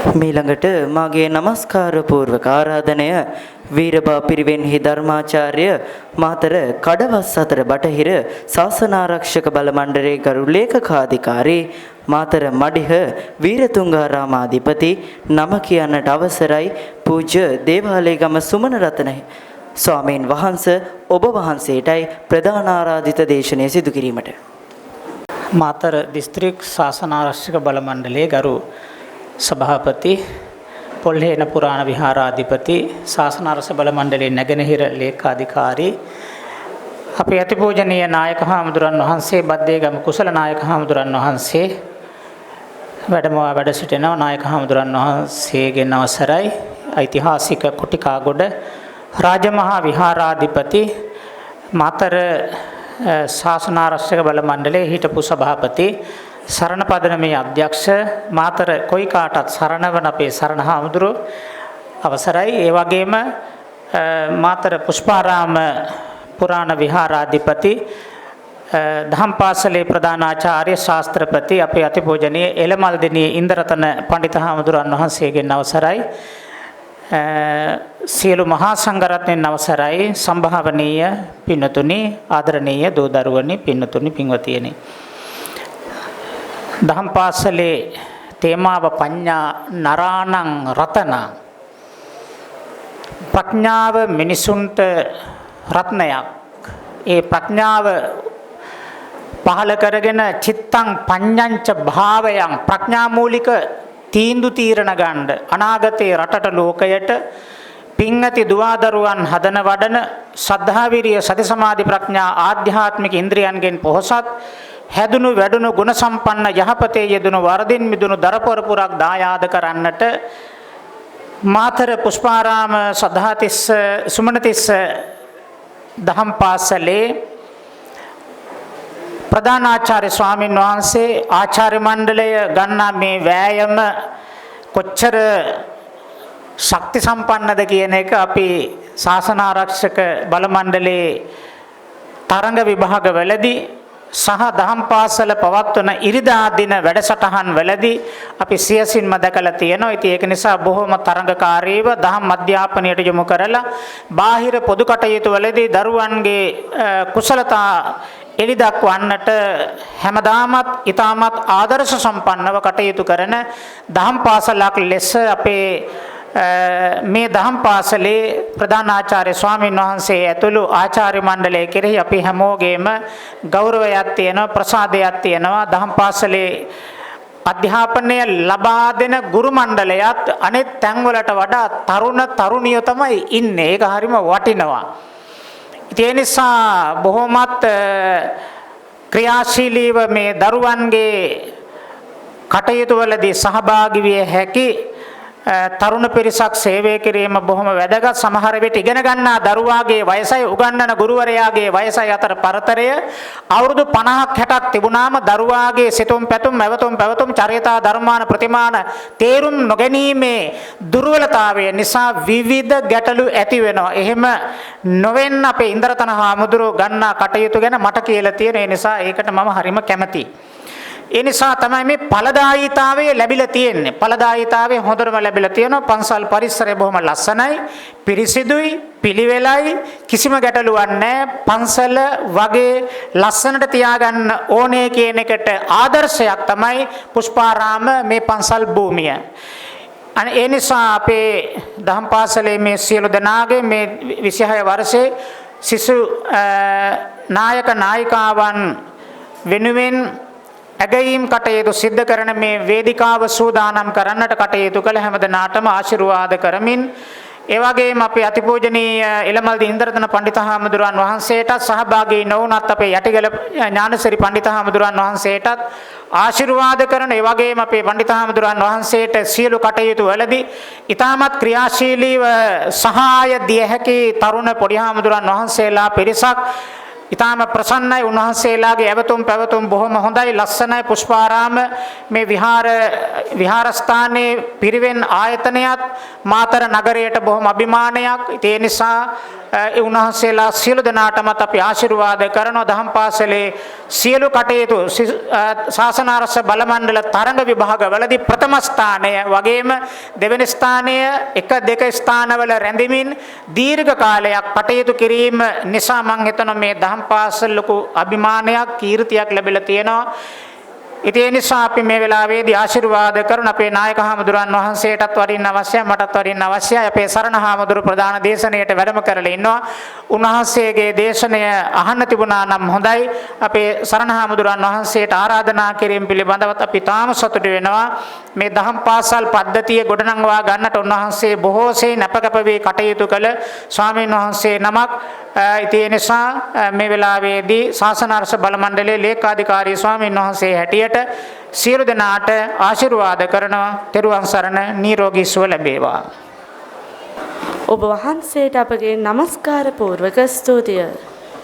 මීළඟට මාගේ නමස්කාර පූර්වක ආරාධනය වීරබා පිරිවෙන්හි ධර්මාචාර්ය මාතර කඩවස් අතර බටහිර ශාසනාරක්ෂක බල මණ්ඩලයේ ගරු ලේකකාධිකාරී මාතර මඩිහ වීරතුංගාරාමාධිපති නම කියන්නට අවසරයි පූජ්‍ය දේවාලයගම සුමන රතන ස්වාමීන් වහන්සේ ඔබ වහන්සේටයි ප්‍රධාන ආරාධිත දේශනය සිදු කිරීමට. මාතර දිස්ත්‍රික් ශාසනාරක්ෂක බල මණ්ඩලයේ ගරු සභාපති පොල්හේන පුරාණ විහාරාධිපති ශාසනාරක්ෂක බල මණ්ඩලයේ නැගෙනහිර ලේකාධිකාරී අපේ අතිපූජනීය නායක හාමුදුරන් වහන්සේ බද්දේගම කුසල නායක හාමුදුරන් වහන්සේ වැඩ සිටිනවා. නායක හාමුදුරන් වහන්සේගෙන් අවසරයි ඓතිහාසික කුටිකාගොඩ රාජමහා විහාරාධිපති මාතර ශාසනාරක්ෂක බල මණ්ඩලයේ හිටපු සභාපති සරණ පදනමේ අධ්‍යක්ෂ මාතර කොයි කාටත් සරණවන අපේ සරණ හාමුදුරුවෝ අවසරයි. ඒ වගේම මාතර පුෂ්පාරාම පුරාණ විහාරාධිපති දහම් පාසලේ ප්‍රධානාචාර්ය ශාස්ත්‍රපති අපේ අතිපූජනීය එළමල්දිනී ඉන්දරතන පඬිත හාමුදුරන් වහන්සේගෙන් අවසරයි. සියලු මහා සංඝරත්නයන් අවසරයි. සම්භාවනීය පින්තුනි, ආදරණීය දූ දරුවනි, පින්තුනි, පින්වතියනි. දහම් පාසලේ තේමාව පඤ්ඤා නරාණං රතන. ප්‍රඥාව මිනිසුන්ට රත්නයක්. ඒ ප්‍රඥාව පහළ කරගෙන චිත්තං පඤ්ඤංච භාවයන් ප්‍රඥා මූලික තීන්දු තීරණ ගන්න අනාගතයේ රටට ලෝකයට පින් ඇති දුවදරුවන් හදන වඩන සද්ධා විරිය සති සමාධි ප්‍රඥා ආධ්‍යාත්මික ඉන්ද්‍රියන්ගෙන් පොහොසත් හැදුණු වැඩුණු ගුණ සම්පන්න යහපතේ යෙදුණු වරදින් මිදුණු දරපොරපුරක් දායාද කරන්නට මාතර පුෂ්පාරාම සද්ධාතිස්ස සුමනතිස්ස දහම් පාසලේ ප්‍රධානාචාර්ය ස්වාමීන් වහන්සේ ආචාර්ය මණ්ඩලය ගන්නා මේ වෑයම කොච්චර ශක්ති සම්පන්නද කියන එක අපි ශාසනාරක්ෂක බල මණ්ඩලයේ තරඟ විභාගවලදී සහ දහම් පාසල පවත්වන ඉරිදා දින වැඩසටහන් වලදී අපි සියසින්ම දැකලා තියෙනවා. ඉතින් ඒක නිසා බොහොම තරඟකාරීව දහම් අධ්‍යාපනයට යොමු කරලා බාහිර පොදු කටයුතු වලදී දරුවන්ගේ කුසලතා එලි දක්වන්නට හැමදාමත් ඊටමත් ආදර්ශ සම්පන්නව කටයුතු කරන දහම් පාසලක් ලෙස අපේ මේ දහම් පාසලේ ප්‍රධානාචාර්ය ස්වාමීන් වහන්සේ ඇතුළු ආචාර්ය මණ්ඩලය කෙරෙහි අපි හැමෝගෙම ගෞරවයක් තියෙනවා, ප්‍රසාදයක් තියෙනවා. දහම් පාසලේ අධ්‍යාපනය ලබා දෙන ගුරු මණ්ඩලයත් අනෙක් තැන්වලට වඩා තරුණ තරුණියෝ තමයි ඉන්නේ. ඒක හරිම වටිනවා. ඒ නිසා බොහොමත් ක්‍රියාශීලීව මේ දරුවන්ගේ කටයුතු වලදී සහභාගී විය හැකි තරුණ පිරිසක් සේවය කිරීම බොහොම වැදගත්. සමහර විට ඉගෙන ගන්නා දරුවාගේ වයසයි උගන්වන ගුරුවරයාගේ වයසයි අතර පරතරය අවුරුදු 50ක් 60ක් තිබුණාම දරුවාගේ සිතුම් පැතුම් පැවතුම් චරිතා ධර්මාන ප්‍රතිමාන තේරුම් නොගැනීමේ දුර්වලතාවය නිසා විවිධ ගැටලු ඇති වෙනවා. එහෙම නොවෙන්න අපේ ඉන්ද්‍රතන හාමුදුරුවෝ ගන්නා කටයුතු ගැන මට කියලා තියෙන නිසා ඒකට මම හරිම කැමතියි. ඒ නිසා තමයි මේ ඵලදායීතාවය ලැබිලා තියෙන්නේ. ඵලදායීතාවය හොඳටම ලැබිලා තියෙනවා. පන්සල් පරිසරය බොහොම ලස්සනයි, පිරිසිදුයි, පිළිවෙලයි, කිසිම ගැටලුවක් නැහැ. පන්සල වගේ ලස්සනට තියාගන්න ඕනේ කියන එකට ආදර්ශයක් තමයි පුෂ්පාරාම මේ පන්සල් භූමිය. ඒ නිසා අපේ දහම් පාසලේ මේ සියලු දෙනාගේ මේ 26 වර්ෂයේ සිසු නායක නායිකාවන් වෙනුවෙන් ඇගයීම් කටයුතු සිද්ධ කරන මේ වේදිකාව සූදානම් කරන්නට කටයුතු කළ හැම දෙනාටම ආශිර්වාද කරමින් ඒ වගේම අපේ අතිපූජනීය එළමල්දි ඉන්දරතන පඬිත හාමුදුරන් වහන්සේටත් සහභාගී නොවුනත් අපේ යටිගල ඥානසිරි පඬිත හාමුදුරන් වහන්සේටත් ආශිර්වාද කරන ඒ වගේම අපේ පඬිත හාමුදුරන් වහන්සේට සියලු කටයුතු වලදී ඊටමත් ක්‍රියාශීලීව සහාය දිය හැකි තරුණ පොඩි හාමුදුරන් වහන්සේලා පිරිසක් ඊටම ප්‍රසන්නයි. උන්වහන්සේලාගේ ඇවතුම් පැවතුම් බොහොම හොඳයි, ලස්සනයි. පුෂ්පාරාම මේ විහාරස්ථානයේ පිරිවෙන් ආයතනයත් මාතර නගරයට බොහොම අභිමානයක්. ඒ නිසා උන්වහන්සේලා සියලු දෙනාටමත් අපි ආශිර්වාද කරනවා. දහම් පාසලේ සියලු කටයුතු ශාසනාරක්ෂ බල මණ්ඩල තරඟ විභාගවලදී ප්‍රථම ස්ථානය වගේම දෙවැනි ස්ථානය 1 2 ස්ථානවල රැඳෙමින් දීර්ඝ කාලයක් කටයුතු කිරීම නිසා මම හිතනවා මේ දහම් පාසල් ලොකු අභිමානයක් කීර්තියක් ලැබිලා තියෙනවා. ඉතින් ඒ නිසා අපි මේ වෙලාවේදී ආශිර්වාද කරන අපේ නායක හාමුදුරන් වහන්සේටත් වරින් අවශ්‍යයි, මටත් වරින් අවශ්‍යයි. අපේ සරණ හාමුදුරු ප්‍රධාන දේශනයට වැඩම කරලා ඉන්නවා. උන්වහන්සේගේ දේශනය අහන්න තිබුණා නම් හොඳයි. අපේ සරණ හාමුදුරන් වහන්සේට ආරාධනා කිරීම පිළිබඳවත් අපි තාම සතුටු වෙනවා. මේ දහම් පාසල් පද්ධතිය ගොඩනංවා ගන්නට උන්වහන්සේ බොහෝසේ නැපකප වේ කටයුතු කළ ස්වාමීන් වහන්සේ නමක්. ඉතින් ඒ නිසා මේ වෙලාවේදී ශාසනාරක්ෂ බල මණ්ඩලයේ ලේකාධිකාරී ස්වාමීන් වහන්සේ හැටියට සියලු දෙනාට ආශිර්වාද කරනවා. තෙරුවන් සරණ, නිරෝගී සුව ලැබේවා. ඔබ වහන්සේට අපගේ নমස්කාර පූර්වක ස්තුතිය.